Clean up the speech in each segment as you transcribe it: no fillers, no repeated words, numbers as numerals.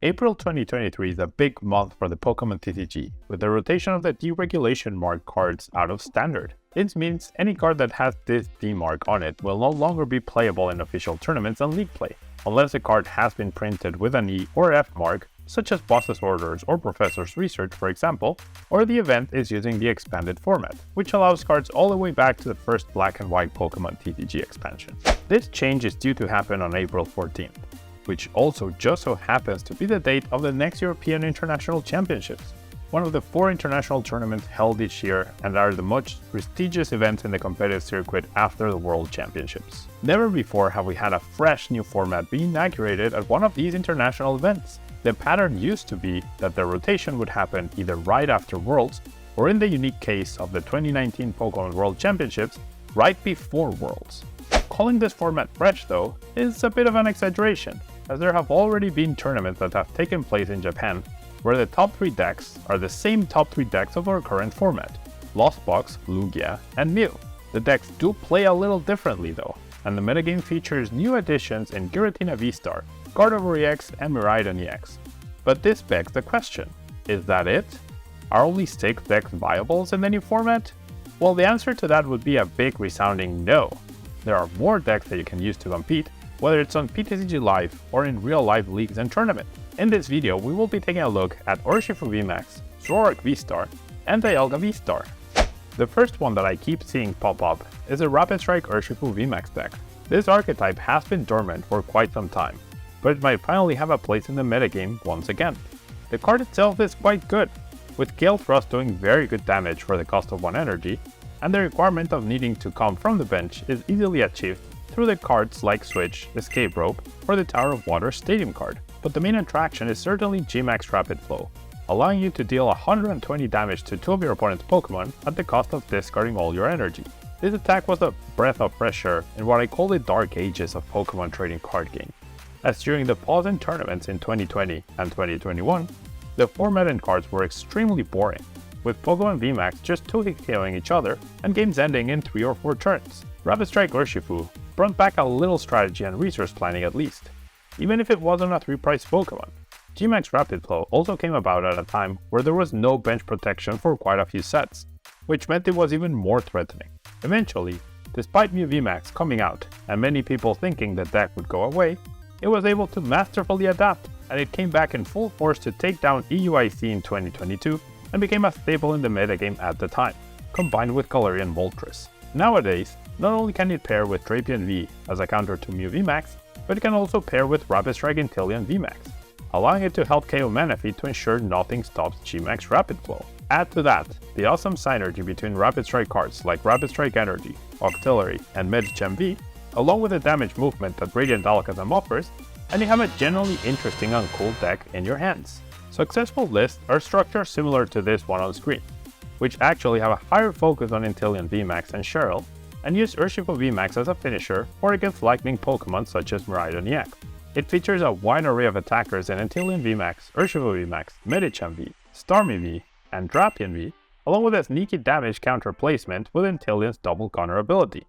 April 2023 is a big month for the Pokemon TCG, with the rotation of the deregulation mark cards out of standard. This means any card that has this D mark on it will no longer be playable in official tournaments and league play, unless the card has been printed with an E or F mark, such as Boss's Orders or Professor's Research for example, or the event is using the expanded format, which allows cards all the way back to the first Black and White Pokemon TCG expansion. This change is due to happen on April 14th. Which also just so happens to be the date of the next European International Championships, one of the 4 international tournaments held each year and are the most prestigious events in the competitive circuit after the World Championships. Never before have we had a fresh new format being inaugurated at one of these international events. The pattern used to be that the rotation would happen either right after Worlds, or in the unique case of the 2019 Pokemon World Championships, right before Worlds. Calling this format fresh though is a bit of an exaggeration, as there have already been tournaments that have taken place in Japan where the top 3 decks are the same top 3 decks of our current format: Lost Box, Lugia, and Mew. The decks do play a little differently though, and the metagame features new additions in Giratina VSTAR, Gardevoir EX, and Miraidon EX. But this begs the question, is that it? Are only 6 decks viable in the new format? Well, the answer to that would be a big resounding no. There are more decks that you can use to compete, whether it's on PTCG Live or in real-life leagues and tournaments. In this video, we will be taking a look at Urshifu VMAX, Zoroark VSTAR, and Dialga VSTAR. The first one that I keep seeing pop up is a Rapid Strike Urshifu VMAX deck. This archetype has been dormant for quite some time, but it might finally have a place in the metagame once again. The card itself is quite good, with Gale Thrust doing very good damage for the cost of 1 energy, and the requirement of needing to come from the bench is easily achieved through the cards like Switch, Escape Rope, or the Tower of Water Stadium card. But the main attraction is certainly G-Max Rapid Flow, allowing you to deal 120 damage to 2 of your opponent's Pokemon at the cost of discarding all your energy. This attack was a breath of fresh air in what I call the dark ages of Pokemon trading card game, as during the pause in tournaments in 2020 and 2021, the format and cards were extremely boring, with Pokemon VMAX just 2-hit KOing each other and games ending in 3 or 4 turns. Rapid Strike Urshifu brought back a little strategy and resource planning at least, even if it wasn't a 3-price Pokemon. G-Max Rapid Flow also came about at a time where there was no bench protection for quite a few sets, which meant it was even more threatening. Eventually, despite Mew VMAX coming out and many people thinking the deck would go away, it was able to masterfully adapt, and it came back in full force to take down EUIC in 2022 and became a staple in the metagame at the time, combined with Galarian Moltres. Nowadays, not only can it pair with Drapion V as a counter to Mew VMAX, but it can also pair with Rapid Strike Inteleon VMAX, allowing it to help KO Manaphy to ensure nothing stops G-Max Rapid Flow. Add to that the awesome synergy between Rapid Strike cards like Rapid Strike Energy, Octillery, and Medicham V, along with the damage movement that Radiant Alakazam offers, and you have a generally interesting and cool deck in your hands. Successful lists are structured similar to this one on screen, which actually have a higher focus on Inteleon VMAX and Cheryl, and use Urshifu VMAX as a finisher or against lightning Pokemon such as Miraidon EX. It features a wide array of attackers in Inteleon VMAX, Urshifu VMAX, Medicham V, Starmie V, and Drapion V, along with a sneaky damage counter placement with Inteleon's double counter ability,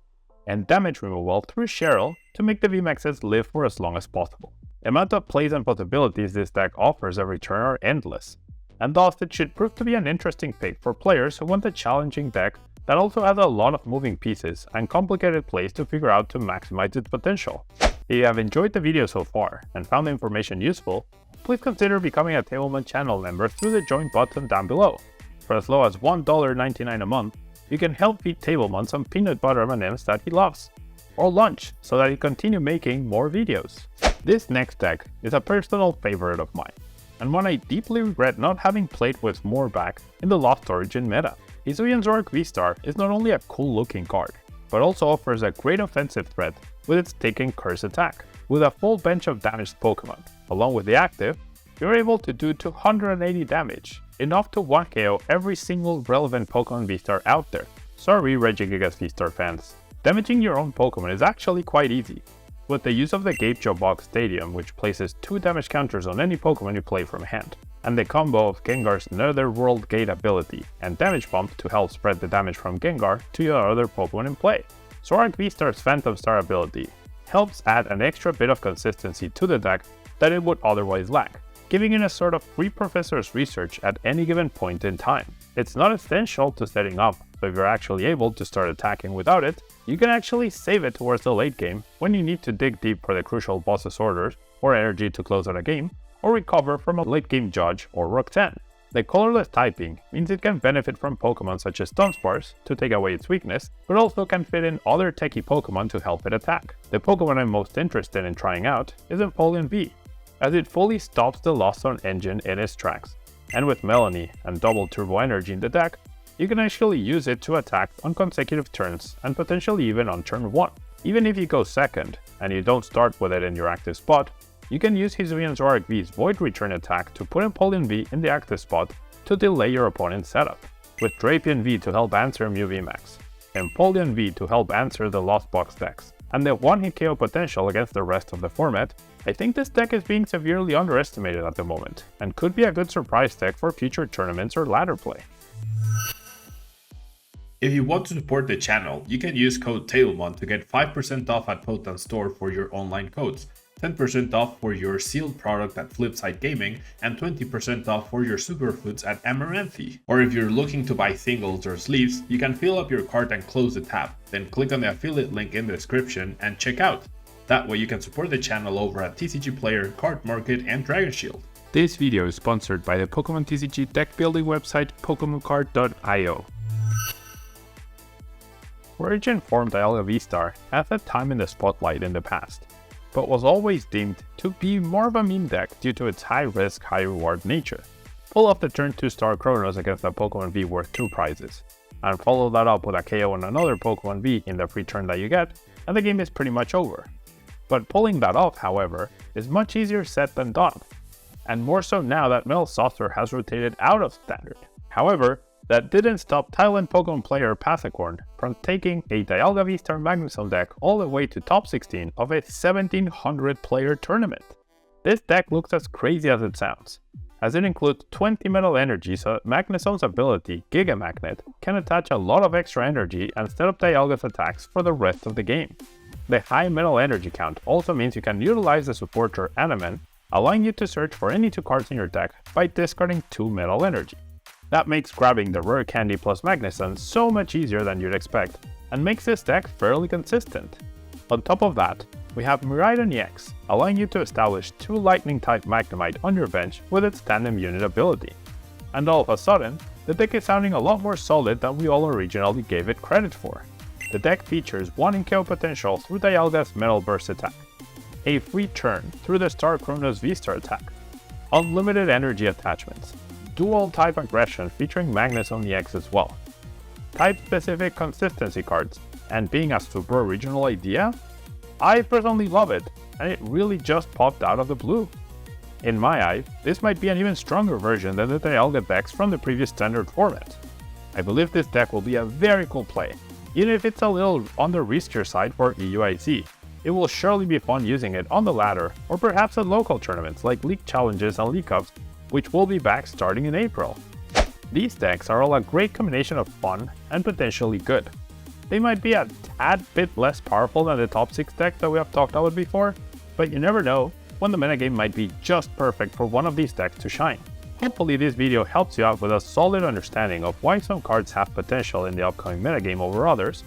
and damage removal through Cheryl to make the VMAXs live for as long as possible. The amount of plays and possibilities this deck offers every turn are endless, and thus it should prove to be an interesting pick for players who want a challenging deck that also has a lot of moving pieces and complicated plays to figure out to maximize its potential. If you have enjoyed the video so far and found the information useful, please consider becoming a Tablemon channel member through the join button down below. For as low as $1.99 a month, you can help feed Tablemon some peanut butter M&Ms that he loves, or lunch so that he continue making more videos. This next deck is a personal favorite of mine, and one I deeply regret not having played with more back in the Lost Origin meta. Hisuian Zoroark VSTAR is not only a cool looking card, but also offers a great offensive threat with its Taken Curse attack. With a full bench of damaged Pokemon, along with the active, you're able to do 280 damage, enough to 1-KO every single relevant Pokemon VSTAR out there. Sorry Regigigas VSTAR fans. Damaging your own Pokemon is actually quite easy, with the use of the Gate Joe Box Stadium, which places 2 damage counters on any Pokemon you play from hand, and the combo of Gengar's Netherworld Gate ability and Damage Bump to help spread the damage from Gengar to your other Pokemon in play. Zoroark VSTAR's Phantom Star ability helps add an extra bit of consistency to the deck that it would otherwise lack, giving you a sort of free professor's research at any given point in time. It's not essential to setting up, so if you're actually able to start attacking without it, you can actually save it towards the late game when you need to dig deep for the crucial boss's orders or energy to close out a game, or recover from a late game judge or Rock 10. The colorless typing means it can benefit from Pokemon such as Dunsparce to take away its weakness, but also can fit in other techie Pokemon to help it attack. The Pokemon I'm most interested in trying out is Empoleon V, as it fully stops the Lost Zone engine in its tracks, and with Melanie and double Turbo Energy in the deck, you can actually use it to attack on consecutive turns and potentially even on turn 1. Even if you go second and you don't start with it in your active spot, you can use Hisuian Zoroark V's Void Return attack to put Empoleon V in the active spot to delay your opponent's setup, with Drapion V to help answer Mew VMAX, Empoleon V to help answer the Lost Box decks, and the one-hit KO potential against the rest of the format. I think this deck is being severely underestimated at the moment, and could be a good surprise deck for future tournaments or ladder play. If you want to support the channel, you can use code Tablemon to get 5% off at Potent Store for your online codes, 10% off for your sealed product at Flipside Gaming, and 20% off for your superfoods at Amaranthi. Or if you're looking to buy singles or sleeves, you can fill up your cart and close the tab, then click on the affiliate link in the description and check out. That way you can support the channel over at TCG Player, Card Market, and Dragon Shield. This video is sponsored by the Pokemon TCG deck building website PokemonCard.io. Origin Forme Dialga VSTAR has had time in the spotlight in the past, but was always deemed to be more of a meme deck due to its high risk, high reward nature. Pull off the turn 2 star Chronos against a Pokemon V worth 2 prizes, and follow that up with a KO on another Pokemon V in the free turn that you get, and the game is pretty much over. But pulling that off, however, is much easier said than done, and more so now that Metal Saucer has rotated out of Standard. However, that didn't stop Thailand Pokemon player Pasicorn from taking a Dialga V-Star Magnezone deck all the way to top 16 of a 1700 player tournament. This deck looks as crazy as it sounds, as it includes 20 Metal Energy so that Magnezone's ability, Giga Magnet, can attach a lot of extra energy and set up Dialga's attacks for the rest of the game. The high Metal Energy count also means you can utilize the supporter Animan, allowing you to search for any 2 cards in your deck by discarding 2 Metal Energy. That makes grabbing the rare candy plus Magnezone so much easier than you'd expect, and makes this deck fairly consistent. On top of that, we have Miraidon EX, allowing you to establish 2 Lightning type Magnemite on your bench with its tandem unit ability. And all of a sudden, the deck is sounding a lot more solid than we all originally gave it credit for. The deck features 1 in KO potential through Dialga's Metal Burst attack, a free turn through the Star Chronos V-Star attack, unlimited energy attachments, dual type aggression featuring Magnezone EX as well, type-specific consistency cards, and being a super original idea? I personally love it, and it really just popped out of the blue. In my eye, this might be an even stronger version than the Dialga decks from the previous standard format. I believe this deck will be a very cool play, even if it's a little on the riskier side for EUIC. It will surely be fun using it on the ladder, or perhaps at local tournaments like League Challenges and League Cups, which will be back starting in April. These decks are all a great combination of fun and potentially good. They might be a tad bit less powerful than the top 6 deck that we have talked about before, but you never know when the metagame might be just perfect for one of these decks to shine. Hopefully this video helps you out with a solid understanding of why some cards have potential in the upcoming metagame over others,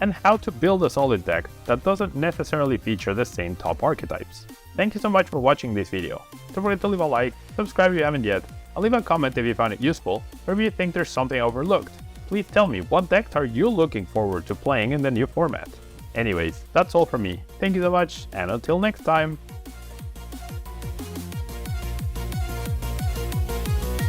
and how to build a solid deck that doesn't necessarily feature the same top archetypes. Thank you so much for watching this video. Don't forget to leave a like, subscribe if you haven't yet, and leave a comment if you found it useful, or if you think there's something overlooked. Please tell me, what decks are you looking forward to playing in the new format? Anyways, that's all from me. Thank you so much, and until next time.